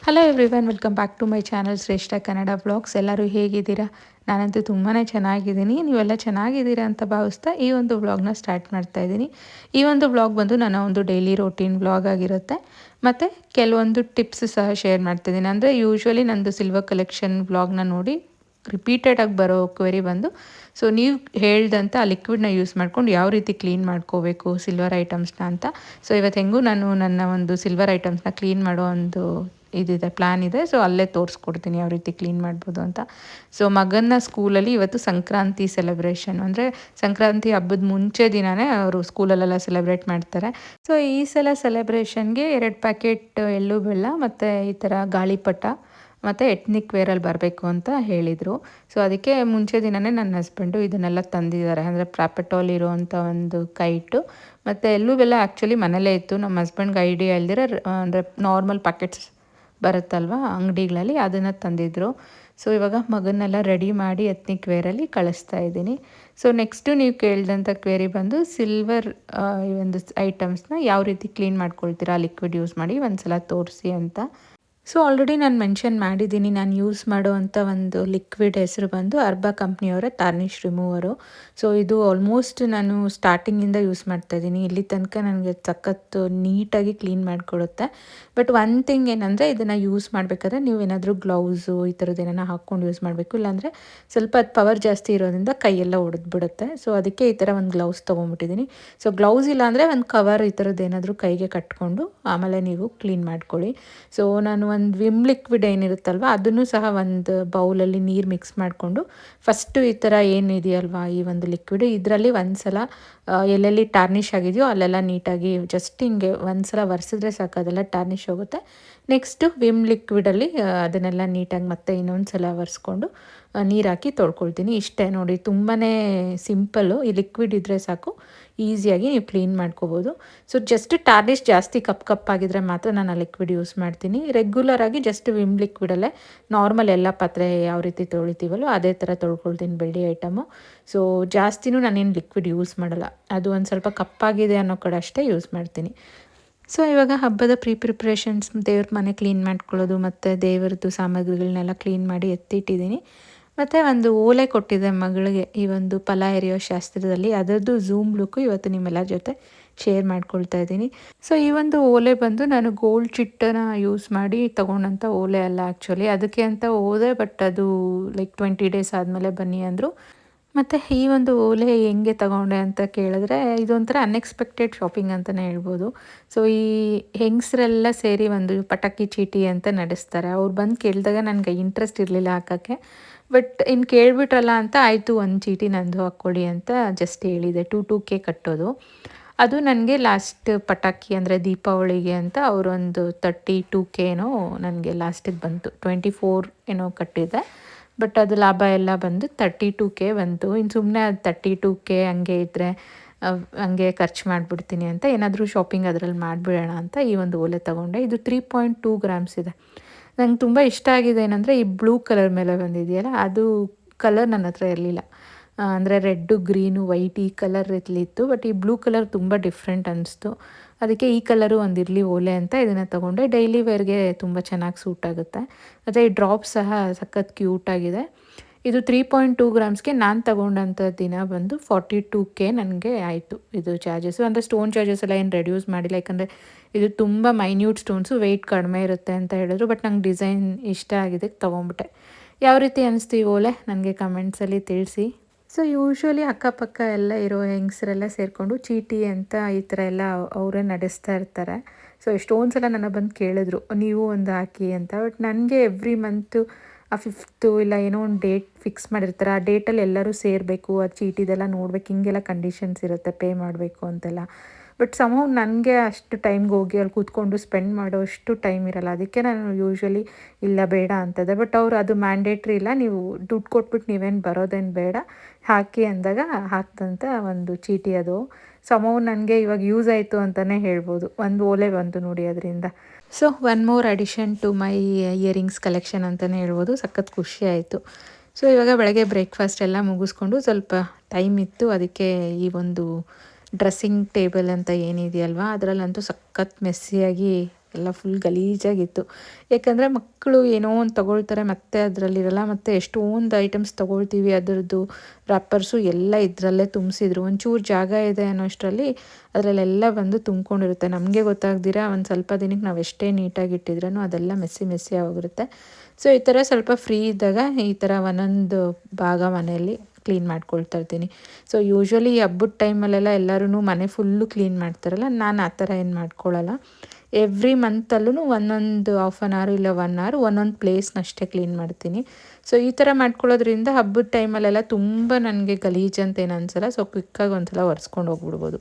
Hello everyone, welcome back to my channel Shreshtha Kannada vlogs. ಎಲ್ಲರೂ ಹೇಗಿದ್ದೀರಾ? ನಾನಂತೂ ತುಂಬಾ ಚೆನ್ನಾಗಿದ್ದೀನಿ. ನೀವೆಲ್ಲ ಚೆನ್ನಾಗಿದ್ದೀರಾ ಅಂತ ಭಾವಿಸ್ತಾ ಈ ಒಂದು ವ್ಲಾಗ್ನ ಸ್ಟಾರ್ಟ್ ಮಾಡ್ತಾ ಇದ್ದೀನಿ. ಈ ಒಂದು ವ್ಲಾಗ್ ಬಂದು ನನ್ನ ಒಂದು ಡೈಲಿ ರೋಟೀನ್ ವ್ಲಾಗ್ ಆಗಿರುತ್ತೆ. ಮತ್ತು ಕೆಲವೊಂದು ಟಿಪ್ಸ್ ಸಹ ಶೇರ್ ಮಾಡ್ತಿದ್ದೀನಿ. ಅಂದರೆ ಯೂಶ್ವಲಿ ನಂದು ಸಿಲ್ವರ್ ಕಲೆಕ್ಷನ್ ವ್ಲಾಗ್ನ ನೋಡಿ ರಿಪೀಟೆಡಾಗಿ ಬರೋ ಕ್ವೆರಿ ಬಂದು, ಸೊ ನೀವು ಹೇಳ್ದಂಥ ಆ ಲಿಕ್ವಿಡ್ನ ಯೂಸ್ ಮಾಡ್ಕೊಂಡು ಯಾವ ರೀತಿ ಕ್ಲೀನ್ ಮಾಡ್ಕೋಬೇಕು ಸಿಲ್ವರ್ ಐಟಮ್ಸ್ನ ಅಂತ. ಸೊ ಇವತ್ತು ಹೆಂಗೂ ನಾನು ನನ್ನ ಒಂದು ಸಿಲ್ವರ್ ಐಟಮ್ಸ್ನ ಕ್ಲೀನ್ ಮಾಡೋ ಒಂದು ಇದಿದೆ, ಪ್ಲ್ಯಾನ್ ಇದೆ. ಸೊ ಅಲ್ಲೇ ತೋರಿಸ್ಕೊಡ್ತೀನಿ ಯಾವ ರೀತಿ ಕ್ಲೀನ್ ಮಾಡ್ಬೋದು ಅಂತ. ಸೊ ಮಗನ ಸ್ಕೂಲಲ್ಲಿ ಇವತ್ತು ಸಂಕ್ರಾಂತಿ ಸೆಲೆಬ್ರೇಷನ್, ಅಂದರೆ ಸಂಕ್ರಾಂತಿ ಹಬ್ಬದ ಮುಂಚೆ ದಿನವೇ ಅವರು ಸ್ಕೂಲಲ್ಲೆಲ್ಲ ಸೆಲೆಬ್ರೇಟ್ ಮಾಡ್ತಾರೆ. ಸೊ ಈ ಸಲ ಸೆಲೆಬ್ರೇಷನ್ಗೆ 2 ಪ್ಯಾಕೆಟ್ ಎಳ್ಳು ಬೆಲ್ಲ ಮತ್ತು ಈ ಥರ ಗಾಳಿಪಟ ಮತ್ತು ಎತ್ನಿಕ್ ವೇರಲ್ಲಿ ಬರಬೇಕು ಅಂತ ಹೇಳಿದರು. ಸೊ ಅದಕ್ಕೆ ಮುಂಚೆ ದಿನವೇ ನನ್ನ ಹಸ್ಬೆಂಡು ಇದನ್ನೆಲ್ಲ ತಂದಿದ್ದಾರೆ. ಅಂದರೆ ಪ್ರಾಪೆಟೋಲ್ ಇರೋವಂಥ ಒಂದು ಕೈಟು ಮತ್ತು ಎಳ್ಳು ಬೆಲ್ಲ ಆ್ಯಕ್ಚುಲಿ ಮನೇಲೇ ಇತ್ತು. ನಮ್ಮ ಹಸ್ಬೆಂಡ್ಗೆ ಐಡಿಯಾ ಇಲ್ದಿರ ಅಂದರೆ ನಾರ್ಮಲ್ ಪ್ಯಾಕೆಟ್ಸ್ ಬರುತ್ತಲ್ವ ಅಂಗಡಿಗಳಲ್ಲಿ, ಅದನ್ನು ತಂದಿದ್ದರು. ಸೊ ಇವಾಗ ಮಗನ್ನೆಲ್ಲ ರೆಡಿ ಮಾಡಿ ಎತ್ನಿಕ್ ವೇರಲ್ಲಿ ಕಳಿಸ್ತಾ ಇದ್ದೀನಿ. ಸೊ ನೆಕ್ಸ್ಟು ನೀವು ಕೇಳಿದಂಥ ಕ್ವೇರಿ ಬಂದು ಸಿಲ್ವರ್ ಈ ಒಂದು ಐಟಮ್ಸ್ನ ಯಾವ ರೀತಿ ಕ್ಲೀನ್ ಮಾಡ್ಕೊಳ್ತೀರಾ ಲಿಕ್ವಿಡ್ ಯೂಸ್ ಮಾಡಿ ಒಂದು ಸಲ ತೋರಿಸಿ ಅಂತ. ಸೊ ಆಲ್ರೆಡಿ ನಾನು ಮೆನ್ಷನ್ ಮಾಡಿದ್ದೀನಿ, ನಾನು ಯೂಸ್ ಮಾಡುವಂಥ ಒಂದು ಲಿಕ್ವಿಡ್ ಹೆಸರು ಬಂದು ಅರ್ಬಾ ಕಂಪ್ನಿಯವರ ಟಾರ್ನಿಷ್ ರಿಮೂವರು. ಸೊ ಇದು ಆಲ್ಮೋಸ್ಟ್ ನಾನು ಸ್ಟಾರ್ಟಿಂಗಿಂದ ಯೂಸ್ ಮಾಡ್ತಾಯಿದ್ದೀನಿ. ಇಲ್ಲಿ ತನಕ ನನಗೆ ಸಖತ್ತು ನೀಟಾಗಿ ಕ್ಲೀನ್ ಮಾಡಿಕೊಡುತ್ತೆ. ಬಟ್ ಒನ್ ಥಿಂಗ್ ಏನಂದರೆ, ಇದನ್ನು ಯೂಸ್ ಮಾಡಬೇಕಾದ್ರೆ ನೀವು ಏನಾದರೂ ಗ್ಲೌಸು ಈ ಥರದ್ದು ಏನಾರ ಹಾಕ್ಕೊಂಡು ಯೂಸ್ ಮಾಡಬೇಕು. ಇಲ್ಲಾಂದರೆ ಸ್ವಲ್ಪ ಅದು ಪವರ್ ಜಾಸ್ತಿ ಇರೋದ್ರಿಂದ ಕೈಯೆಲ್ಲ ಒಡೆದ್ಬಿಡುತ್ತೆ. ಸೊ ಅದಕ್ಕೆ ಈ ಥರ ಒಂದು ಗ್ಲೌಸ್ ತೊಗೊಂಬಿಟ್ಟಿದ್ದೀನಿ. ಸೊ ಗ್ಲೌಸ್ ಇಲ್ಲಾಂದರೆ ಒಂದು ಕವರ್ ಈ ಥರದ್ದು ಏನಾದರೂ ಕೈಗೆ ಕಟ್ಕೊಂಡು ಆಮೇಲೆ ನೀವು ಕ್ಲೀನ್ ಮಾಡ್ಕೊಳ್ಳಿ. ಸೊ ನಾನು ಒಂದು ವಿಮ್ ಲಿಕ್ವಿಡ್ ಏನಿರುತ್ತಲ್ವ ಅದನ್ನು ಸಹ ಒಂದು ಬೌಲಲ್ಲಿ ನೀರು ಮಿಕ್ಸ್ ಮಾಡಿಕೊಂಡು ಫಸ್ಟು ಈ ಥರ ಏನಿದೆಯಲ್ವ ಈ ಒಂದು ಲಿಕ್ವಿಡ್, ಇದರಲ್ಲಿ ಒಂದು ಸಲ ಎಲ್ಲೆಲ್ಲಿ ಟಾರ್ನಿಷ್ ಆಗಿದೆಯೋ ಅಲ್ಲೆಲ್ಲ ನೀಟಾಗಿ ಜಸ್ಟ್ ಹಿಂಗೆ ಒಂದು ಸಲ ಒರೆಸಿದ್ರೆ ಸಾಕು, ಅದೆಲ್ಲ ಟಾರ್ನಿಷ್ ಹೋಗುತ್ತೆ. ನೆಕ್ಸ್ಟು ವಿಮ್ ಲಿಕ್ವಿಡಲ್ಲಿ ಅದನ್ನೆಲ್ಲ ನೀಟಾಗಿ ಮತ್ತೆ ಇನ್ನೊಂದು ಸಲ ಒರೆಸ್ಕೊಂಡು ನೀರು ಹಾಕಿ ತೊಳ್ಕೊಳ್ತೀನಿ. ಇಷ್ಟೇ ನೋಡಿ, ತುಂಬಾ ಸಿಂಪಲ್ಲು. ಈ ಲಿಕ್ವಿಡ್ ಇದ್ದರೆ ಸಾಕು, ಈಸಿಯಾಗಿ ನೀವು ಕ್ಲೀನ್ ಮಾಡ್ಕೋಬೋದು. ಸೊ ಜಸ್ಟ್ ಟಾರ್ನಿಷ್ ಜಾಸ್ತಿ ಕಪ್ಪಾಗಿದ್ದರೆ ಮಾತ್ರ ನಾನು ಆ ಲಿಕ್ವಿಡ್ ಯೂಸ್ ಮಾಡ್ತೀನಿ. ರೆಗ್ಯುಲರಾಗಿ ಜಸ್ಟ್ ವಿಮ್ ಲಿಕ್ವಿಡಲ್ಲೇ ನಾರ್ಮಲ್ ಎಲ್ಲ ಪಾತ್ರೆ ಯಾವ ರೀತಿ ತೊಳಿತೀವಲ್ಲೋ ಅದೇ ಥರ ತೊಳ್ಕೊಳ್ತೀನಿ ಬೆಳ್ಳಿ ಐಟಮು. ಸೊ ಜಾಸ್ತಿನೂ ನಾನೇನು ಲಿಕ್ವಿಡ್ ಯೂಸ್ ಮಾಡಲ್ಲ, ಅದು ಒಂದು ಸ್ವಲ್ಪ ಕಪ್ಪಾಗಿದೆ ಅನ್ನೋ ಕಡೆ ಅಷ್ಟೇ ಯೂಸ್ ಮಾಡ್ತೀನಿ. ಸೊ ಇವಾಗ ಹಬ್ಬದ ಪ್ರಿಪ್ರೇಷನ್ಸ್, ದೇವ್ರ ಮನೆ ಕ್ಲೀನ್ ಮಾಡ್ಕೊಳ್ಳೋದು ಮತ್ತು ದೇವರದ್ದು ಸಾಮಗ್ರಿಗಳನ್ನೆಲ್ಲ ಕ್ಲೀನ್ ಮಾಡಿ ಎತ್ತಿಟ್ಟಿದ್ದೀನಿ. ಮತ್ತು ಒಂದು ಓಲೆ ಕೊಟ್ಟಿದ್ದೆ ಮಗಳಿಗೆ ಈ ಒಂದು ಫಲ ಎರೆಯೋ ಶಾಸ್ತ್ರದಲ್ಲಿ, ಅದರದ್ದು ಝೂಮ್ ಲುಕ್ಕು ಇವತ್ತು ನಿಮ್ಮೆಲ್ಲರ ಜೊತೆ ಶೇರ್ ಮಾಡ್ಕೊಳ್ತಾ ಇದ್ದೀನಿ. ಸೊ ಈ ಒಂದು ಓಲೆ ಬಂದು ನಾನು ಗೋಲ್ಡ್ ಚಿಟ್ಟನ್ನು ಯೂಸ್ ಮಾಡಿ ತೊಗೊಂಡಂಥ ಓಲೆ ಅಲ್ಲ ಆ್ಯಕ್ಚುಲಿ, ಅದಕ್ಕೆ ಅಂತ ಹೋದೆ. ಬಟ್ ಅದು ಲೈಕ್ 20 ಡೇಸ್ ಆದಮೇಲೆ ಬನ್ನಿ ಅಂದರು. ಮತ್ತು ಈ ಒಂದು ಓಲೆ ಹೆಂಗೆ ತಗೊಂಡೆ ಅಂತ ಕೇಳಿದ್ರೆ, ಇದೊಂಥರ ಅನ್ಎಕ್ಸ್ಪೆಕ್ಟೆಡ್ ಶಾಪಿಂಗ್ ಅಂತಲೇ ಹೇಳ್ಬೋದು. ಸೊ ಈ ಹೆಂಗಸರೆಲ್ಲ ಸೇರಿ ಒಂದು ಪಟಾಕಿ ಚೀಟಿ ಅಂತ ನಡೆಸ್ತಾರೆ. ಅವ್ರು ಬಂದು ಕೇಳಿದಾಗ ನನಗೆ ಇಂಟ್ರೆಸ್ಟ್ ಇರಲಿಲ್ಲ ಹಾಕೋಕ್ಕೆ. ಬಟ್ ಇನ್ನು ಕೇಳಿಬಿಟ್ರಲ್ಲ ಅಂತ ಆಯಿತು, ಒಂದು ಚೀಟಿ ನಂದು ಹಾಕ್ಕೊಡಿ ಅಂತ ಜಸ್ಟ್ ಹೇಳಿದೆ. 2K ಕಟ್ಟೋದು. ಅದು ನನಗೆ ಲಾಸ್ಟ್ ಪಟಾಕಿ ಅಂದರೆ ದೀಪಾವಳಿಗೆ ಅಂತ ಅವರೊಂದು 32K ಏನೋ ನನಗೆ ಲಾಸ್ಟಿಗೆ ಬಂತು. 24 ಏನೋ ಕಟ್ಟಿದೆ. ಬಟ್ ಅದು ಲಾಭ ಎಲ್ಲ ಬಂದು 32K ಬಂತು. ಇನ್ನು ಸುಮ್ಮನೆ ಅದು 32K ಹಂಗೆ ಇದ್ದರೆ ಹಂಗೆ ಖರ್ಚು ಮಾಡಿಬಿಡ್ತೀನಿ ಅಂತ ಏನಾದರೂ ಶಾಪಿಂಗ್ ಅದರಲ್ಲಿ ಮಾಡಿಬಿಡೋಣ ಅಂತ ಈ ಒಂದು ಓಲೆ ತೊಗೊಂಡೆ. ಇದು 3.2 ಗ್ರಾಮ್ಸ್ ಇದೆ. ನಂಗೆ ತುಂಬ ಇಷ್ಟ ಆಗಿದೆ ಏನಂದರೆ, ಈ ಬ್ಲೂ ಕಲರ್ ಮೇಲೆ ಬಂದಿದೆಯಲ್ಲ, ಅದು ಕಲರ್ ನನ್ನ ಹತ್ರ ಇರಲಿಲ್ಲ. ಅಂದರೆ ರೆಡ್ಡು, ಗ್ರೀನು, ವೈಟ್ ಈ ಕಲರ್ ಇತ್ತು. ಬಟ್ ಈ ಬ್ಲೂ ಕಲರ್ ತುಂಬ ಡಿಫ್ರೆಂಟ್ ಅನ್ನಿಸ್ತು. ಅದಕ್ಕೆ ಈ ಕಲರು ಒಂದಿರಲಿ ಓಲೆ ಅಂತ ಇದನ್ನು ತೊಗೊಂಡೆ. ಡೈಲಿ ವೇರ್ಗೆ ತುಂಬ ಚೆನ್ನಾಗಿ ಸೂಟ್ ಆಗುತ್ತೆ. ಮತ್ತು ಈ ಡ್ರಾಪ್ ಸಹ ಸಖತ್ ಕ್ಯೂಟಾಗಿದೆ. ಇದು 3.2 ಗ್ರಾಮ್ಸ್ಗೆ ನಾನು ತಗೊಂಡಂಥ ದಿನ ಬಂದು 42K ನನಗೆ ಆಯಿತು ಇದು ಚಾರ್ಜಸ್ಸು. ಅಂದರೆ ಸ್ಟೋನ್ ಚಾರ್ಜಸ್ ಎಲ್ಲ ಏನು ರೆಡ್ಯೂಸ್ ಮಾಡಿಲ್ಲ, ಯಾಕಂದರೆ ಇದು ತುಂಬ ಮೈನ್ಯೂಟ್ ಸ್ಟೋನ್ಸು, ವೆಯ್ಟ್ ಕಡಿಮೆ ಇರುತ್ತೆ ಅಂತ ಹೇಳಿದ್ರು. ಬಟ್ ನಂಗೆ ಡಿಸೈನ್ ಇಷ್ಟ ಆಗಿದೆ, ತೊಗೊಂಬಿಟ್ಟೆ. ಯಾವ ರೀತಿ ಅನ್ನಿಸ್ತು ಈ ಓಲೆ ನನಗೆ ಕಮೆಂಟ್ಸಲ್ಲಿ ತಿಳಿಸಿ. ಸೊ ಯೂಶ್ವಲಿ ಅಕ್ಕಪಕ್ಕ ಎಲ್ಲ ಇರೋ ಹೆಂಗಸರೆಲ್ಲ ಸೇರಿಕೊಂಡು ಚೀಟಿ ಅಂತ ಈ ಥರ ಎಲ್ಲ ಅವರೇ ನಡೆಸ್ತಾ ಇರ್ತಾರೆ. ಸೊ ಎಷ್ಟೊಂದು ಸಲ ನನ್ನ ಬಂದು ಕೇಳಿದ್ರು, ನೀವು ಒಂದು ಹಾಕಿ ಅಂತ. ಬಟ್ ನನಗೆ ಎವ್ರಿ ಮಂತು ಆ 5th ಇಲ್ಲ ಏನೋ ಒಂದು ಡೇಟ್ ಫಿಕ್ಸ್ ಮಾಡಿರ್ತಾರೆ. ಆ ಡೇಟಲ್ಲಿ ಎಲ್ಲರೂ ಸೇರಬೇಕು, ಆ ಚೀಟಿದೆಲ್ಲ ನೋಡ್ಬೇಕು, ಹಿಂಗೆಲ್ಲ ಕಂಡೀಷನ್ಸ್ ಇರುತ್ತೆ ಪೇ ಮಾಡಬೇಕು ಅಂತೆಲ್ಲ. ಬಟ್ ಸಮ್‌ಹೌ ನನಗೆ ಅಷ್ಟು ಟೈಮ್ಗೆ ಹೋಗಿ ಅಲ್ಲಿ ಕೂತ್ಕೊಂಡು ಸ್ಪೆಂಡ್ ಮಾಡೋಷ್ಟು ಟೈಮ್ ಇರಲ್ಲ. ಅದಕ್ಕೆ ನಾನು ಯೂಶ್ವಲಿ ಇಲ್ಲ ಬೇಡ ಅಂತದೆ. ಬಟ್ ಅವ್ರು ಅದು ಮ್ಯಾಂಡೇಟ್ರಿ ಇಲ್ಲ, ನೀವು ದುಡ್ಡು ಕೊಟ್ಬಿಟ್ಟು ನೀವೇನು ಬರೋದೇನು ಬೇಡ, ಹಾಕಿ ಅಂದಾಗ ಹಾಕ್ದಂಥ ಒಂದು ಚೀಟಿ ಅದು. ಸಮ್‌ಹೌ ನನಗೆ ಇವಾಗ ಯೂಸ್ ಆಯಿತು ಅಂತಲೇ ಹೇಳ್ಬೋದು. ಒಂದು ಓಲೆ ಬಂತು ನೋಡಿ ಅದರಿಂದ. So one more addition to my earrings collection ಅಂತಲೇ ಹೇಳ್ಬೋದು. ಸಖತ್ ಖುಷಿ ಆಯಿತು. ಸೊ ಇವಾಗ ಬೆಳಗ್ಗೆ ಬ್ರೇಕ್ಫಾಸ್ಟ್ ಎಲ್ಲ ಮುಗಿಸ್ಕೊಂಡು ಸ್ವಲ್ಪ ಟೈಮ್ ಇತ್ತು, ಅದಕ್ಕೆ ಈ ಒಂದು ಡ್ರೆಸ್ಸಿಂಗ್ ಟೇಬಲ್ ಅಂತ ಏನಿದೆಯಲ್ವ ಅದರಲ್ಲಂತೂ ಸಖತ್ ಮೆಸ್ಸಿಯಾಗಿ ಎಲ್ಲ ಫುಲ್ ಗಲೀಜಾಗಿತ್ತು. ಯಾಕಂದರೆ ಮಕ್ಕಳು ಏನೋ ಒಂದು ತೊಗೊಳ್ತಾರೆ, ಮತ್ತು ಅದರಲ್ಲಿರಲ್ಲ, ಮತ್ತು ಎಷ್ಟೊಂದು ಐಟಮ್ಸ್ ತೊಗೊಳ್ತೀವಿ, ಅದರದ್ದು ರ್ಯಾಪರ್ಸು ಎಲ್ಲ ಇದರಲ್ಲೇ ತುಂಬಿಸಿದ್ರು. ಒಂಚೂರು ಜಾಗ ಇದೆ ಅನ್ನೋಷ್ಟರಲ್ಲಿ ಅದರಲ್ಲೆಲ್ಲ ಬಂದು ತುಂಬ್ಕೊಂಡಿರುತ್ತೆ. ನಮಗೆ ಗೊತ್ತಾಗ್ದಿರ ಒಂದು ಸ್ವಲ್ಪ ದಿನಕ್ಕೆ ನಾವು ಎಷ್ಟೇ ನೀಟಾಗಿ ಇಟ್ಟಿದ್ರೂ ಅದೆಲ್ಲ ಮೆಸ್ಸಿ ಮೆಸ್ಸಿ ಆಗಿರುತ್ತೆ. ಸೊ ಈ ಥರ ಸ್ವಲ್ಪ ಫ್ರೀ ಇದ್ದಾಗ ಈ ಥರ ಒಂದೊಂದು ಭಾಗ ಮನೆಯಲ್ಲಿ ಕ್ಲೀನ್ ಮಾಡ್ಕೊಳ್ತಾ ಇರ್ತೀನಿ. ಸೊ ಯೂಶ್ವಲಿ ಹಬ್ಬದ ಟೈಮಲ್ಲೆಲ್ಲ ಎಲ್ಲರೂ ಮನೆ ಫುಲ್ಲು ಕ್ಲೀನ್ ಮಾಡ್ತಾರಲ್ಲ, ನಾನು ಆ ಥರ ಏನು ಮಾಡ್ಕೊಳ್ಳಲ್ಲ. ಎವ್ರಿ ಮಂತಲ್ಲೂ ಒಂದೊಂದು ಹಾಫ್ ಆನ್ ಅವರ್ ಇಲ್ಲ 1 ಅವರ್ ಒಂದೊಂದು ಪ್ಲೇಸ್ನಷ್ಟೇ ಕ್ಲೀನ್ ಮಾಡ್ತೀನಿ. ಸೊ ಈ ಥರ ಮಾಡ್ಕೊಳ್ಳೋದ್ರಿಂದ ಹಬ್ಬದ ಟೈಮಲ್ಲೆಲ್ಲ ತುಂಬ ನನಗೆ ಗಲೀಜು ಅಂತ ಏನು ಅನಿಸಲ್ಲ. ಸೊ ಕ್ವಿಕ್ಕಾಗಿ ಒಂದು ಸಲ ಒರೆಸ್ಕೊಂಡು ಹೋಗ್ಬಿಡ್ಬೋದು.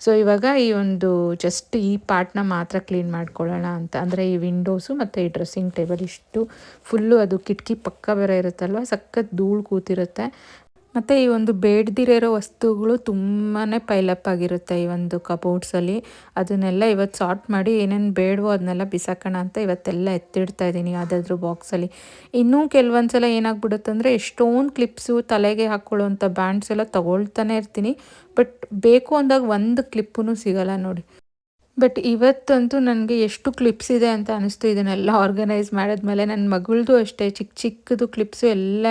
ಸೊ ಇವಾಗ ಈ ಒಂದು ಜಸ್ಟ್ ಈ ಪಾರ್ಟ್ನ ಮಾತ್ರ ಕ್ಲೀನ್ ಮಾಡ್ಕೊಳ್ಳೋಣ ಅಂತ. ಅಂದರೆ ಈ ವಿಂಡೋಸು ಮತ್ತು ಈ ಡ್ರೆಸ್ಸಿಂಗ್ ಟೇಬಲ್ ಇಷ್ಟು ಫುಲ್ಲು, ಅದು ಕಿಟಕಿ ಪಕ್ಕ ಬೇರೆ ಇರುತ್ತಲ್ವ, ಸಖತ್ ಧೂಳು ಕೂತಿರುತ್ತೆ. ಮತ್ತು ಈ ಒಂದು ಬೇಡದಿರೋ ವಸ್ತುಗಳು ತುಂಬಾ ಪೈಲಪ್ ಆಗಿರುತ್ತೆ ಈ ಒಂದು ಕಬೋರ್ಡ್ಸಲ್ಲಿ. ಅದನ್ನೆಲ್ಲ ಇವತ್ತು ಸಾರ್ಟ್ ಮಾಡಿ ಏನೇನು ಬೇಡವೋ ಅದನ್ನೆಲ್ಲ ಬಿಸಾಕೋಣ ಅಂತ ಇವತ್ತೆಲ್ಲ ಎತ್ತಿಡ್ತಾ ಇದ್ದೀನಿ ಯಾವುದಾದ್ರೂ ಬಾಕ್ಸಲ್ಲಿ. ಇನ್ನೂ ಕೆಲವೊಂದು ಸಲ ಏನಾಗ್ಬಿಡುತ್ತೆ ಅಂದರೆ ಎಷ್ಟೊಂದು ಕ್ಲಿಪ್ಸು, ತಲೆಗೆ ಹಾಕ್ಕೊಳ್ಳೋವಂಥ ಬ್ಯಾಂಡ್ಸ್ ಎಲ್ಲ ತೊಗೊಳ್ತಾನೆ ಇರ್ತೀನಿ. ಬಟ್ ಬೇಕು ಅಂದಾಗ ಒಂದು ಕ್ಲಿಪ್ಪೂ ಸಿಗೋಲ್ಲ ನೋಡಿ. ಬಟ್ ಇವತ್ತಂತೂ ನನಗೆ ಎಷ್ಟು ಕ್ಲಿಪ್ಸ್ ಇದೆ ಅಂತ ಅನಿಸ್ತು. ಇದನ್ನೆಲ್ಲ ಆರ್ಗನೈಸ್ ಮಾಡಿದ್ಮೇಲೆ ನನ್ನ ಮಗಳದು ಅಷ್ಟೇ ಚಿಕ್ಕ ಚಿಕ್ಕದು ಕ್ಲಿಪ್ಸು ಎಲ್ಲ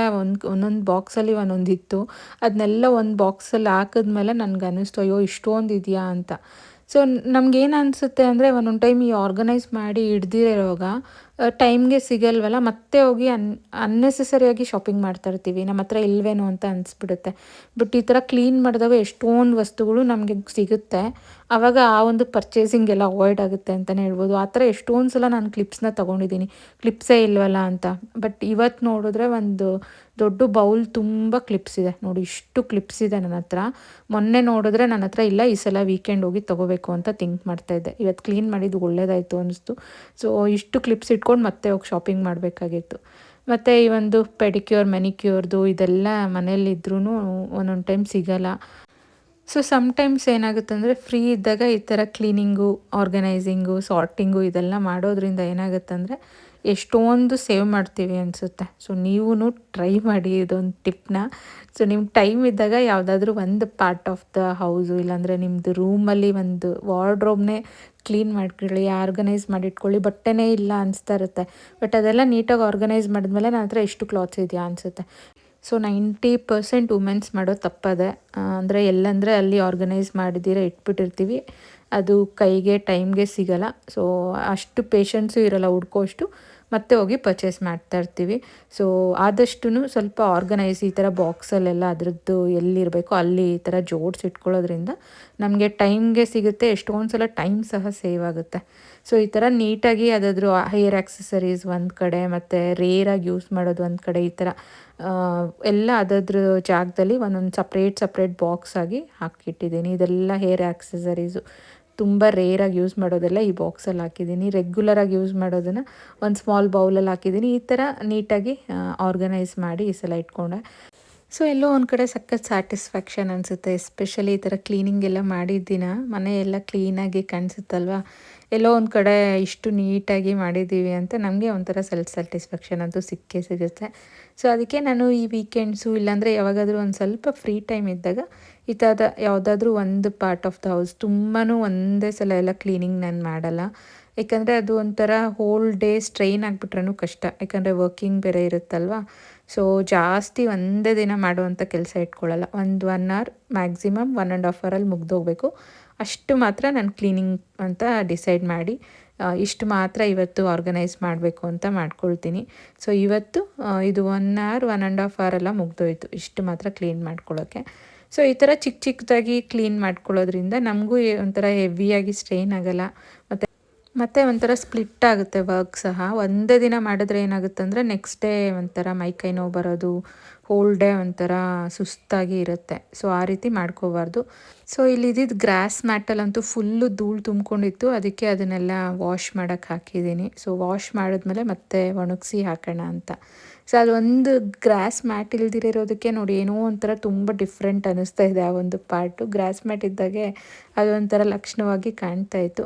ಒಂದೊಂದು ಬಾಕ್ಸಲ್ಲಿ ಒಂದೊಂದಿತ್ತು. ಅದನ್ನೆಲ್ಲ ಒಂದು ಬಾಕ್ಸಲ್ಲಿ ಹಾಕಿದ್ಮೇಲೆ ನನಗೆ ಅನ್ನಿಸ್ತು, ಅಯ್ಯೋ ಇಷ್ಟೊಂದು ಇದೆಯಾ ಅಂತ. ಸೊ ನಮಗೇನು ಅನಿಸುತ್ತೆ ಅಂದರೆ ಒಂದೊಂದು ಟೈಮ್ ಈ ಆರ್ಗನೈಸ್ ಮಾಡಿ ಹಿಡ್ದಿರೋವಾಗ ಟೈಮ್ಗೆ ಸಿಗಲ್ವಲ್ಲ, ಮತ್ತೆ ಹೋಗಿ ಅನ್ನೆಸೆಸರಿಯಾಗಿ ಶಾಪಿಂಗ್ ಮಾಡ್ತಾ ಇರ್ತೀವಿ, ನಮ್ಮ ಹತ್ರ ಇಲ್ವೇನೋ ಅಂತ ಅನಿಸ್ಬಿಡುತ್ತೆ. ಬಟ್ ಈ ಥರ ಕ್ಲೀನ್ ಮಾಡಿದಾಗ ಎಷ್ಟೊಂದು ವಸ್ತುಗಳು ನಮಗೆ ಸಿಗುತ್ತೆ. ಆವಾಗ ಆ ಒಂದು ಪರ್ಚೇಸಿಂಗ್ ಎಲ್ಲ ಅವಾಯ್ಡ್ ಆಗುತ್ತೆ ಅಂತಲೇ ಹೇಳ್ಬೋದು. ಆ ಥರ ಎಷ್ಟೊಂದು ಸಲ ನಾನು ಕ್ಲಿಪ್ಸ್ನ ತೊಗೊಂಡಿದ್ದೀನಿ, ಕ್ಲಿಪ್ಸೇ ಇಲ್ವಲ್ಲ ಅಂತ. ಬಟ್ ಇವತ್ತು ನೋಡಿದ್ರೆ ಒಂದು ದೊಡ್ಡ ಬೌಲ್ ತುಂಬ ಕ್ಲಿಪ್ಸ್ ಇದೆ ನೋಡಿ, ಇಷ್ಟು ಕ್ಲಿಪ್ಸ್ ಇದೆ ನನ್ನ ಹತ್ರ. ಮೊನ್ನೆ ನೋಡಿದ್ರೆ ನನ್ನ ಹತ್ರ ಇಲ್ಲ, ಈ ಸಲ ವೀಕೆಂಡ್ ಹೋಗಿ ತೊಗೋಬೇಕು ಅಂತ ಥಿಂಕ್ ಮಾಡ್ತಾಯಿದ್ದೆ. ಇವತ್ತು ಕ್ಲೀನ್ ಮಾಡಿದ್ದು ಒಳ್ಳೇದಾಯಿತು ಅನ್ನಿಸ್ತು. ಸೊ ಇಷ್ಟು ಕ್ಲಿಪ್ಸ್ ಇಟ್ಕೊಂಡು ಮತ್ತೆ ಹೋಗಿ ಶಾಪಿಂಗ್ ಮಾಡಬೇಕಾಗಿತ್ತು. ಮತ್ತು ಈ ಒಂದು ಪೆಡಿಕ್ಯೂರ್ ಮೆನಿಕ್ಯೂರ್ದು ಇದೆಲ್ಲ ಮನೇಲಿದ್ರೂ ಒಂದೊಂದು ಟೈಮ್ ಸಿಗಲ್ಲ. ಸೊ ಸಮ್ಟೈಮ್ಸ್ ಏನಾಗುತ್ತೆ ಅಂದರೆ ಫ್ರೀ ಇದ್ದಾಗ ಈ ಥರ ಕ್ಲೀನಿಂಗು, ಆರ್ಗನೈಸಿಂಗು, ಸಾರ್ಟಿಂಗು ಇದೆಲ್ಲ ಮಾಡೋದ್ರಿಂದ ಏನಾಗುತ್ತೆ ಅಂದರೆ ಎಷ್ಟೊಂದು ಸೇವ್ ಮಾಡ್ತೀವಿ ಅನಿಸುತ್ತೆ. ಸೊ ನೀವೂ ಟ್ರೈ ಮಾಡಿ ಇದೊಂದು ಟಿಪ್ನ. ಸೊ ನಿಮ್ಗೆ ಟೈಮ್ ಇದ್ದಾಗ ಯಾವುದಾದ್ರೂ ಒಂದು ಪಾರ್ಟ್ ಆಫ್ ದ ಹೌಸು, ಇಲ್ಲಾಂದರೆ ನಿಮ್ಮದು ರೂಮಲ್ಲಿ ಒಂದು ವಾರ್ಡ್ರೋಬ್ನೇ ಕ್ಲೀನ್ ಮಾಡ್ಕೊಳ್ಳಿ, ಆರ್ಗನೈಸ್ ಮಾಡಿಟ್ಕೊಳ್ಳಿ. ಬಟ್ಟೆನೇ ಇಲ್ಲ ಅನಿಸ್ತಾ ಇರುತ್ತೆ, ಬಟ್ ಅದೆಲ್ಲ ನೀಟಾಗಿ ಆರ್ಗನೈಸ್ ಮಾಡಿದ್ಮೇಲೆ ನನ್ನ ಹತ್ರ ಎಷ್ಟು ಕ್ಲಾತ್ಸ್ ಇದೆಯಾ ಅನಿಸುತ್ತೆ. ಸೊ 90% ವುಮೆನ್ಸ್ ಮಾಡೋ ತಪ್ಪದೆ. ಅಂದರೆ ಎಲ್ಲಂದರೆ ಅಲ್ಲಿ ಆರ್ಗನೈಸ್ ಮಾಡಿದ್ದೀರ ಇಟ್ಬಿಟ್ಟಿರ್ತೀವಿ, ಅದು ಕೈಗೆ ಟೈಮ್ಗೆ ಸಿಗಲ್ಲ. ಸೊ ಅಷ್ಟು ಪೇಷನ್ಸು ಇರೋಲ್ಲ ಹುಡ್ಕೋಷ್ಟು, ಮತ್ತೆ ಹೋಗಿ ಪರ್ಚೇಸ್ ಮಾಡ್ತಾ ಇರ್ತೀವಿ. ಸೊ ಆದಷ್ಟು ಸ್ವಲ್ಪ ಆರ್ಗನೈಸ್ ಈ ಥರ ಬಾಕ್ಸಲ್ಲೆಲ್ಲ ಅದರದ್ದು ಎಲ್ಲಿರಬೇಕೋ ಅಲ್ಲಿ ಈ ಥರ ಜೋಡಿಸಿಟ್ಕೊಳ್ಳೋದ್ರಿಂದ ನಮಗೆ ಟೈಮ್ಗೆ ಸಿಗುತ್ತೆ, ಎಷ್ಟೊಂದು ಸಲ ಟೈಮ್ ಸಹ ಸೇವ್ ಆಗುತ್ತೆ. ಸೊ ಈ ಥರ ನೀಟಾಗಿ ಅದಾದರೂ ಹೇರ್ ಆಕ್ಸೆಸರೀಸ್ ಒಂದು ಕಡೆ, ಮತ್ತು ರೇರಾಗಿ ಯೂಸ್ ಮಾಡೋದು ಒಂದು ಕಡೆ, ಈ ಥರ ಎಲ್ಲ ಅದಾದ್ರ ಜಾಗದಲ್ಲಿ ಒಂದೊಂದು ಸಪ್ರೇಟ್ ಬಾಕ್ಸ್ ಆಗಿ ಹಾಕಿಟ್ಟಿದ್ದೀನಿ. ಇದೆಲ್ಲ ಹೇರ್ ಆಕ್ಸೆಸರೀಸು ತುಂಬ ರೇರಾಗಿ ಯೂಸ್ ಮಾಡೋದೆಲ್ಲ ಈ ಬಾಕ್ಸಲ್ಲಿ ಹಾಕಿದ್ದೀನಿ. ರೆಗ್ಯುಲರಾಗಿ ಯೂಸ್ ಮಾಡೋದನ್ನು ಒಂದು ಸ್ಮಾಲ್ ಬೌಲಲ್ಲಿ ಹಾಕಿದ್ದೀನಿ. ಈ ಥರ ನೀಟಾಗಿ ಆರ್ಗನೈಸ್ ಮಾಡಿ ಈ ಸಲ ಇಟ್ಕೊಂಡೆ. ಸೊ ಎಲ್ಲೋ ಒಂದು ಕಡೆ ಸಖತ್ ಸ್ಯಾಟಿಸ್ಫ್ಯಾಕ್ಷನ್ ಅನಿಸುತ್ತೆ. ಎಸ್ಪೆಷಲಿ ಈ ಥರ ಕ್ಲೀನಿಂಗ್ ಎಲ್ಲ ಮಾಡಿದ್ದಿನ ಮನೆ ಎಲ್ಲ ಕ್ಲೀನಾಗಿ ಕಾಣಿಸುತ್ತಲ್ವ, ಎಲ್ಲೋ ಒಂದು ಕಡೆ ಇಷ್ಟು ನೀಟಾಗಿ ಮಾಡಿದ್ದೀವಿ ಅಂತ ನಮಗೆ ಒಂಥರ ಸೆಲ್ಫ್ ಸ್ಯಾಟಿಸ್ಫ್ಯಾಕ್ಷನ್ ಅಂತೂ ಸಿಕ್ಕೇ ಸಿಗುತ್ತೆ. ಸೊ ಅದಕ್ಕೆ ನಾನು ಈ ವೀಕೆಂಡ್ಸು ಇಲ್ಲಾಂದರೆ ಯಾವಾಗಾದರೂ ಒಂದು ಸ್ವಲ್ಪ ಫ್ರೀ ಟೈಮ್ ಇದ್ದಾಗ ಈ ಥರದ ಯಾವುದಾದ್ರೂ ಒಂದು ಪಾರ್ಟ್ ಆಫ್ ದ ಹೌಸ್ ತುಂಬಾ ಒಂದೇ ಸಲ ಎಲ್ಲ ಕ್ಲೀನಿಂಗ್ ನಾನು ಮಾಡಲ್ಲ. ಯಾಕಂದರೆ ಅದು ಒಂಥರ ಹೋಲ್ ಡೇ ಸ್ಟ್ರೈನ್ ಆಗಿಬಿಟ್ರೂ ಕಷ್ಟ, ಯಾಕಂದರೆ ವರ್ಕಿಂಗ್ ಬೇರೆ ಇರುತ್ತಲ್ವ. ಸೊ ಜಾಸ್ತಿ ಒಂದೇ ದಿನ ಮಾಡುವಂಥ ಕೆಲಸ ಇಟ್ಕೊಳ್ಳಲ್ಲ. ಒಂದು 1 ಅವರ್ ಮ್ಯಾಕ್ಸಿಮಮ್ 1.5 ಅವರಲ್ಲಿ ಮುಗ್ದೋಗಬೇಕು. ಅಷ್ಟು ಮಾತ್ರ ನಾನು ಕ್ಲೀನಿಂಗ್ ಅಂತ ಡಿಸೈಡ್ ಮಾಡಿ ಇಷ್ಟು ಮಾತ್ರ ಇವತ್ತು ಆರ್ಗನೈಸ್ ಮಾಡಬೇಕು ಅಂತ ಮಾಡ್ಕೊಳ್ತೀನಿ. ಸೊ ಇವತ್ತು ಇದು 1 ಅವರ್ 1.5 ಅವರೆಲ್ಲ ಮುಗ್ದೋಯ್ತು, ಇಷ್ಟು ಮಾತ್ರ ಕ್ಲೀನ್ ಮಾಡ್ಕೊಳ್ಳೋಕ್ಕೆ. ಸೊ ಈ ಥರ ಚಿಕ್ಕದಾಗಿ ಕ್ಲೀನ್ ಮಾಡ್ಕೊಳ್ಳೋದ್ರಿಂದ ನಮಗೂ ಒಂಥರ ಹೆವಿಯಾಗಿ ಸ್ಟ್ರೈನ್ ಆಗೋಲ್ಲ. ಮತ್ತು ಒಂಥರ ಸ್ಪ್ಲಿಟ್ ಆಗುತ್ತೆ ವರ್ಕ್ ಸಹ. ಒಂದೇ ದಿನ ಮಾಡಿದ್ರೆ ಏನಾಗುತ್ತೆ ಅಂದರೆ ನೆಕ್ಸ್ಟ್ ಡೇ ಒಂಥರ ಮೈಕೈ ನೋವು ಬರೋದು, ಹೋಲ್ ಡೇ ಒಂಥರ ಸುಸ್ತಾಗಿ ಇರುತ್ತೆ. ಸೊ ಆ ರೀತಿ ಮಾಡ್ಕೋಬಾರ್ದು. ಸೊ ಇಲ್ಲಿದ್ದಿದ್ದು ಗ್ರಾಸ್ ಮ್ಯಾಟಲ್ಲಂತೂ ಫುಲ್ಲು ಧೂಳು ತುಂಬ್ಕೊಂಡಿತ್ತು. ಅದಕ್ಕೆ ಅದನ್ನೆಲ್ಲ ವಾಶ್ ಮಾಡೋಕ್ಕೆ ಹಾಕಿದ್ದೀನಿ. ಸೊ ವಾಶ್ ಮಾಡಿದ್ಮೇಲೆ ಮತ್ತೆ ಒಣಗಿಸಿ ಹಾಕೋಣ ಅಂತ. ಸೊ ಅದೊಂದು ಗ್ರಾಸ್ ಮ್ಯಾಟ್ ಇಲ್ದಿರೋದಕ್ಕೆ ನೋಡಿ ಏನೋ ಒಂಥರ ತುಂಬ ಡಿಫ್ರೆಂಟ್ ಅನ್ನಿಸ್ತಾ ಇದೆ. ಆ ಒಂದು ಪಾರ್ಟು ಗ್ರಾಸ್ ಮ್ಯಾಟ್ ಇದ್ದಾಗೆ ಅದೊಂಥರ ಲಕ್ಷಣವಾಗಿ ಕಾಣ್ತಾ ಇತ್ತು.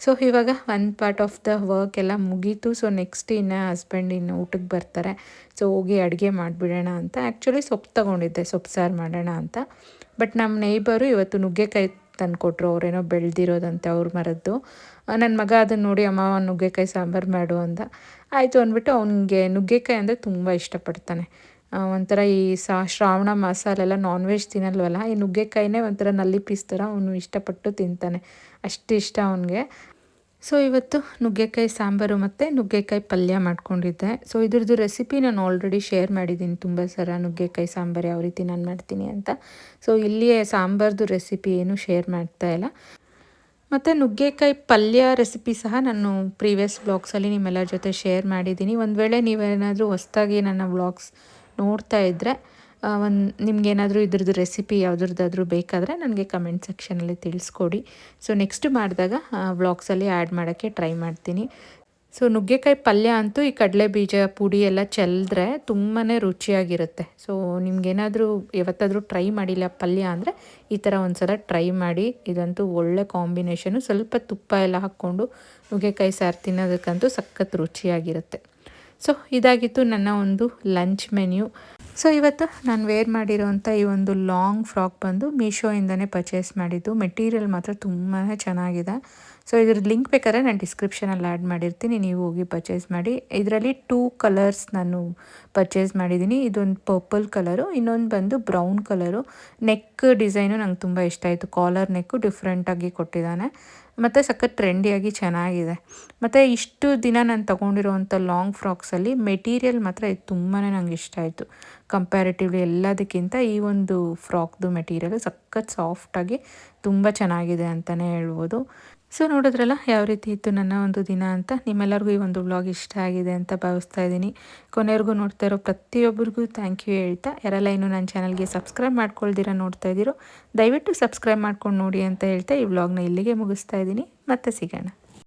ಸೊ ಇವಾಗ ಒಂದು ಪಾರ್ಟ್ ಆಫ್ ದ ವರ್ಕ್ ಎಲ್ಲ ಮುಗೀತು. ಸೊ ನೆಕ್ಸ್ಟ್ ಇನ್ನು ಹಸ್ಬೆಂಡ್ ಇನ್ನು ಊಟಕ್ಕೆ ಬರ್ತಾರೆ. ಸೊ ಹೋಗಿ ಅಡುಗೆ ಮಾಡಿಬಿಡೋಣ ಅಂತ. ಆ್ಯಕ್ಚುಲಿ ಸೊಪ್ಪು ತೊಗೊಂಡಿದ್ದೆ, ಸೊಪ್ಪು ಸಾರು ಮಾಡೋಣ ಅಂತ. ಬಟ್ ನಮ್ಮ ನೇಬರು ಇವತ್ತು ನುಗ್ಗೆಕಾಯಿ ತಂದುಕೊಟ್ರು. ಅವರೇನೋ ಬೆಳೆದಿರೋದಂತೆ ಅವ್ರ ಮರದ್ದು. ನನ್ನ ಮಗ ಅದನ್ನು ನೋಡಿ ಅಮ್ಮ ನುಗ್ಗೆಕಾಯಿ ಸಾಂಬಾರು ಮಾಡು ಅಂದ. ಆಯಿತು ಅಂದ್ಬಿಟ್ಟು ಅವನಿಗೆ ನುಗ್ಗೆಕಾಯಿ ಅಂದರೆ ತುಂಬ ಇಷ್ಟಪಡ್ತಾನೆ. ಒಂಥರ ಈ ಶ್ರಾವಣ ಮಾಸಲೆಲ್ಲ ನಾನ್ ವೆಜ್ ತಿನ್ನಲ್ವಲ್ಲ, ಈ ನುಗ್ಗೆಕಾಯಿನೇ ಒಂಥರ ನಲ್ಲಿ ಪೀಸ್ ಥರ ಅವನು ಇಷ್ಟಪಟ್ಟು ತಿಂತಾನೆ. ಅಷ್ಟು ಇಷ್ಟ ಅವನಿಗೆ. ಸೊ ಇವತ್ತು ನುಗ್ಗೆಕಾಯಿ ಸಾಂಬಾರು ಮತ್ತು ನುಗ್ಗೆಕಾಯಿ ಪಲ್ಯ ಮಾಡ್ಕೊಂಡಿದ್ದೆ. ಸೊ ಇದ್ರದ್ದು ರೆಸಿಪಿ ನಾನು ಆಲ್ರೆಡಿ ಶೇರ್ ಮಾಡಿದ್ದೀನಿ ತುಂಬ ಸಲ, ನುಗ್ಗೆಕಾಯಿ ಸಾಂಬಾರು ಯಾವ ರೀತಿ ನಾನು ಮಾಡ್ತೀನಿ ಅಂತ. ಸೊ ಇಲ್ಲಿಯೇ ಸಾಂಬಾರ್ದು ರೆಸಿಪಿ ಏನು ಶೇರ್ ಮಾಡ್ತಾಯಿಲ್ಲ. ಮತ್ತು ನುಗ್ಗೆಕಾಯಿ ಪಲ್ಯ ರೆಸಿಪಿ ಸಹ ನಾನು ಪ್ರೀವಿಯಸ್ ವ್ಲಾಗ್ಸಲ್ಲಿ ನಿಮ್ಮೆಲ್ಲರ ಜೊತೆ ಶೇರ್ ಮಾಡಿದ್ದೀನಿ. ಒಂದು ವೇಳೆ ನೀವೇನಾದರೂ ಹೊಸ್ದಾಗಿ ನನ್ನ ವ್ಲಾಗ್ಸ್ ನೋಡ್ತಾ ಇದ್ದರೆ ನಿಮಗೇನಾದರೂ ಇದ್ರದ್ದು ರೆಸಿಪಿ ಯಾವುದ್ರದ್ದಾದ್ರೂ ಬೇಕಾದರೆ ನನಗೆ ಕಮೆಂಟ್ ಸೆಕ್ಷನಲ್ಲಿ ತಿಳಿಸ್ಕೊಡಿ. ಸೊ ನೆಕ್ಸ್ಟ್ ಮಾಡಿದಾಗ ವ್ಲಾಗ್ಸಲ್ಲಿ ಆ್ಯಡ್ ಮಾಡೋಕ್ಕೆ ಟ್ರೈ ಮಾಡ್ತೀನಿ. ಸೊ ನುಗ್ಗೆಕಾಯಿ ಪಲ್ಯ ಅಂತೂ ಈ ಕಡಲೆ ಬೀಜ ಪುಡಿ ಎಲ್ಲ ಚೆಲ್ಲಿದ್ರೆ ತುಂಬಾ ರುಚಿಯಾಗಿರುತ್ತೆ. ಸೊ ನಿಮ್ಗೇನಾದರೂ ಯಾವತ್ತಾದರೂ ಟ್ರೈ ಮಾಡಿಲ್ಲ ಪಲ್ಯ ಅಂದರೆ ಈ ಥರ ಒಂದು ಸಲ ಟ್ರೈ ಮಾಡಿ. ಇದಂತೂ ಒಳ್ಳೆ ಕಾಂಬಿನೇಷನು. ಸ್ವಲ್ಪ ತುಪ್ಪ ಎಲ್ಲ ಹಾಕ್ಕೊಂಡು ನುಗ್ಗೆಕಾಯಿ ಸಾರು ತಿನ್ನೋದಕ್ಕಂತೂ ಸಖತ್ ರುಚಿಯಾಗಿರುತ್ತೆ. ಸೊ ಇದಾಗಿತ್ತು ನನ್ನ ಒಂದು ಲಂಚ್ ಮೆನ್ಯೂ. ಸೊ ಇವತ್ತು ನಾನು ವೇರ್ ಮಾಡಿರೋವಂಥ ಈ ಒಂದು ಲಾಂಗ್ ಫ್ರಾಕ್ ಬಂದು ಮೀಶೋಯಿಂದನೇ ಪರ್ಚೇಸ್ ಮಾಡಿದ್ದು. ಮೆಟೀರಿಯಲ್ ಮಾತ್ರ ತುಂಬಾ ಚೆನ್ನಾಗಿದೆ. ಸೊ ಇದ್ರದ್ದು ಲಿಂಕ್ ಬೇಕಾದ್ರೆ ನಾನು ಡಿಸ್ಕ್ರಿಪ್ಷನಲ್ಲಿ ಆ್ಯಡ್ ಮಾಡಿರ್ತೀನಿ, ನೀವು ಹೋಗಿ ಪರ್ಚೇಸ್ ಮಾಡಿ. ಇದರಲ್ಲಿ 2 ಕಲರ್ಸ್ ನಾನು ಪರ್ಚೇಸ್ ಮಾಡಿದ್ದೀನಿ. ಇದೊಂದು ಪರ್ಪಲ್ ಕಲರು, ಇನ್ನೊಂದು ಬಂದು ಬ್ರೌನ್ ಕಲರು. ನೆಕ್ ಡಿಸೈನು ನಂಗೆ ತುಂಬ ಇಷ್ಟ ಆಯಿತು. ಕಾಲರ್ ನೆಕ್ಕು ಡಿಫ್ರೆಂಟಾಗಿ ಕೊಟ್ಟಿದ್ದಾನೆ ಮತ್ತು ಸಖತ್ ಟ್ರೆಂಡಿಯಾಗಿ ಚೆನ್ನಾಗಿದೆ. ಮತ್ತು ಇಷ್ಟು ದಿನ ನಾನು ತೊಗೊಂಡಿರೋವಂಥ ಲಾಂಗ್ ಫ್ರಾಕ್ಸಲ್ಲಿ ಮೆಟೀರಿಯಲ್ ಮಾತ್ರ ಇದು ತುಂಬಾ ನಂಗೆ ಇಷ್ಟ ಆಯಿತು. ಕಂಪ್ಯಾರಿಟಿವ್ಲಿ ಎಲ್ಲದಕ್ಕಿಂತ ಈ ಒಂದು ಫ್ರಾಕ್ದು ಮೆಟೀರಿಯಲ್ ಸಖತ್ ಸಾಫ್ಟಾಗಿ ತುಂಬ ಚೆನ್ನಾಗಿದೆ ಅಂತಲೇ ಹೇಳ್ಬೋದು. ಸೊ ನೋಡಿದ್ರಲ್ಲ ಯಾವ ರೀತಿ ಇತ್ತು ನನ್ನ ಒಂದು ದಿನ ಅಂತ. ನಿಮ್ಮೆಲ್ಲರಿಗೂ ಈ ಒಂದು ವ್ಲಾಗ್ ಇಷ್ಟ ಆಗಿದೆ ಅಂತ ಭಾವಿಸ್ತಾ ಇದ್ದೀನಿ. ಕೊನೆವರೆಗೂ ನೋಡ್ತಾ ಇರೋ ಪ್ರತಿಯೊಬ್ಬರಿಗೂ ಥ್ಯಾಂಕ್ ಯು ಹೇಳ್ತಾ, ಯಾರೆಲ್ಲ ಇನ್ನೂ ನನ್ನ ಚಾನಲ್ಗೆ ಸಬ್ಸ್ಕ್ರೈಬ್ ಮಾಡ್ಕೊಳ್ದಿರ ನೋಡ್ತಾ ಇದ್ದೀರೋ ದಯವಿಟ್ಟು ಸಬ್ಸ್ಕ್ರೈಬ್ ಮಾಡ್ಕೊಂಡು ನೋಡಿ ಅಂತ ಹೇಳ್ತಾ ಈ ವ್ಲಾಗ್ನ ಇಲ್ಲಿಗೆ ಮುಗಿಸ್ತಾ ಇದ್ದೀನಿ. ಮತ್ತೆ ಸಿಗೋಣ.